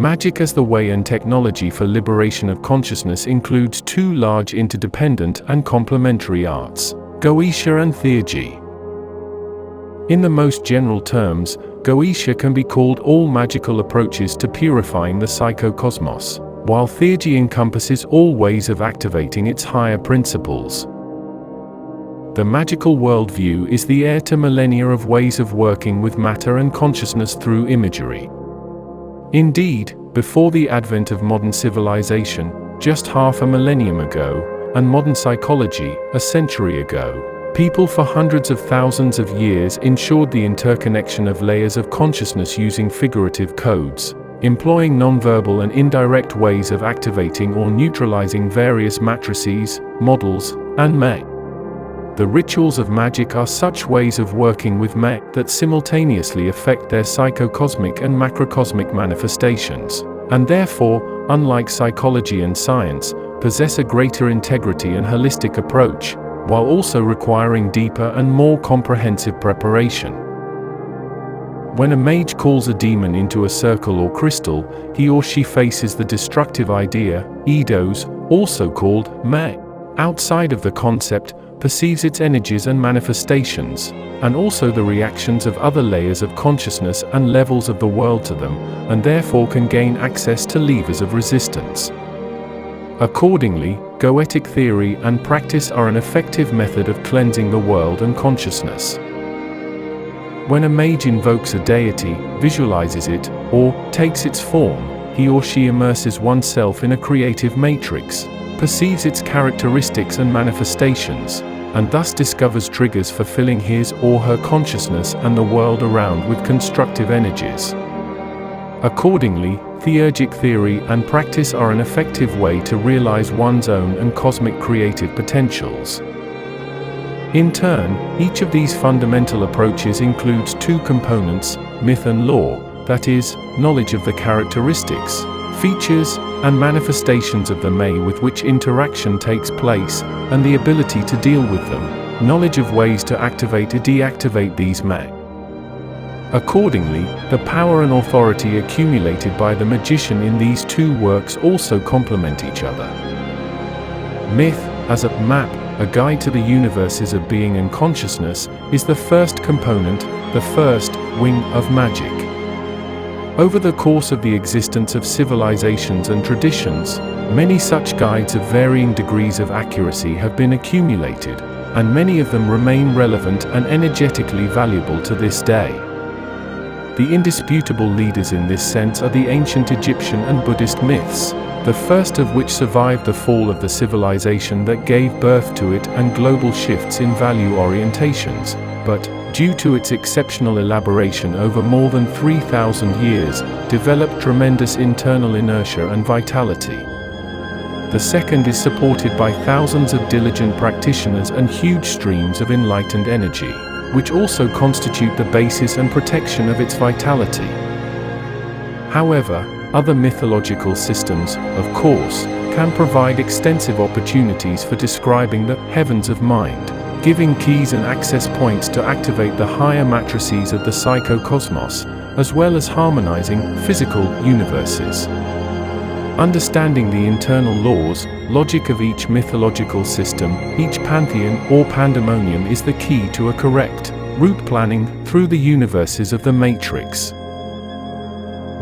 Magic as the way and technology for liberation of consciousness includes two large interdependent and complementary arts, Goetia and Theurgy. In the most general terms, Goetia can be called all magical approaches to purifying the psychocosmos, while Theurgy encompasses all ways of activating its higher principles. The magical worldview is the heir to millennia of ways of working with matter and consciousness through imagery. Indeed, before the advent of modern civilization, just half a millennium ago, and modern psychology, a century ago, people for hundreds of thousands of years ensured the interconnection of layers of consciousness using figurative codes, employing nonverbal and indirect ways of activating or neutralizing various matrices, models, and mech. The rituals of magic are such ways of working with mech that simultaneously affect their psychocosmic and macrocosmic manifestations, and therefore, unlike psychology and science, possess a greater integrity and holistic approach, while also requiring deeper and more comprehensive preparation. When a mage calls a demon into a circle or crystal, he or she faces the destructive idea, eidos, also called mech. Outside of the concept, perceives its energies and manifestations, and also the reactions of other layers of consciousness and levels of the world to them, and therefore can gain access to levers of resistance. Accordingly, goetic theory and practice are an effective method of cleansing the world and consciousness. When a mage invokes a deity, visualizes it, or takes its form, he or she immerses oneself in a creative matrix, perceives its characteristics and manifestations, and thus discovers triggers for filling his or her consciousness and the world around with constructive energies. Accordingly, theurgic theory and practice are an effective way to realize one's own and cosmic creative potentials. In turn, each of these fundamental approaches includes two components, myth and lore, that is, knowledge of the characteristics, features, and manifestations of the may with which interaction takes place, and the ability to deal with them, knowledge of ways to activate or deactivate these may. Accordingly, the power and authority accumulated by the magician in these two works also complement each other. Myth, as a map, a guide to the universes of being and consciousness, is the first component, the first wing of magic. Over the course of the existence of civilizations and traditions, many such guides of varying degrees of accuracy have been accumulated, and many of them remain relevant and energetically valuable to this day. The indisputable leaders in this sense are the ancient Egyptian and Buddhist myths, the first of which survived the fall of the civilization that gave birth to it and global shifts in value orientations, but, due to its exceptional elaboration over more than 3,000 years, developed tremendous internal inertia and vitality. The second is supported by thousands of diligent practitioners and huge streams of enlightened energy, which also constitute the basis and protection of its vitality. However, other mythological systems, of course, can provide extensive opportunities for describing the heavens of mind, giving keys and access points to activate the higher matrices of the psychocosmos, as well as harmonizing physical universes. Understanding the internal laws, logic of each mythological system, each pantheon or pandemonium is the key to a correct route planning through the universes of the matrix.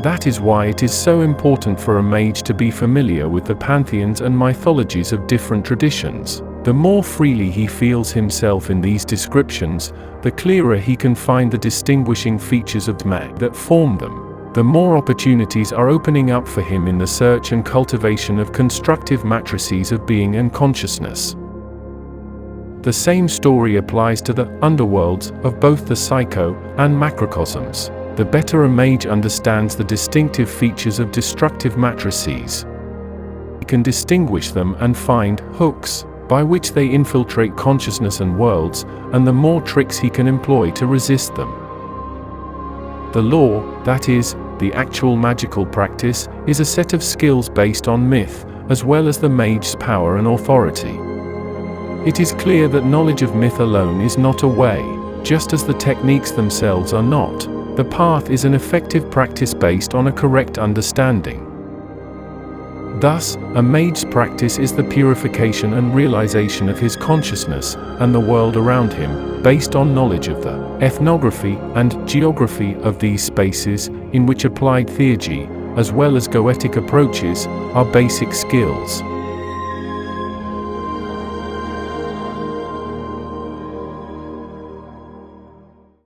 That is why it is so important for a mage to be familiar with the pantheons and mythologies of different traditions. The more freely he feels himself in these descriptions, the clearer he can find the distinguishing features of Tma that form them. The more opportunities are opening up for him in the search and cultivation of constructive matrices of being and consciousness. The same story applies to the underworlds of both the psycho and macrocosms. The better a mage understands the distinctive features of destructive matrices, he can distinguish them and find hooks by which they infiltrate consciousness and worlds, and the more tricks he can employ to resist them. The law, that is, the actual magical practice, is a set of skills based on myth, as well as the mage's power and authority. It is clear that knowledge of myth alone is not a way, just as the techniques themselves are not. The path is an effective practice based on a correct understanding. Thus, a mage's practice is the purification and realization of his consciousness and the world around him, based on knowledge of the ethnography and geography of these spaces, in which applied theurgy, as well as goetic approaches, are basic skills.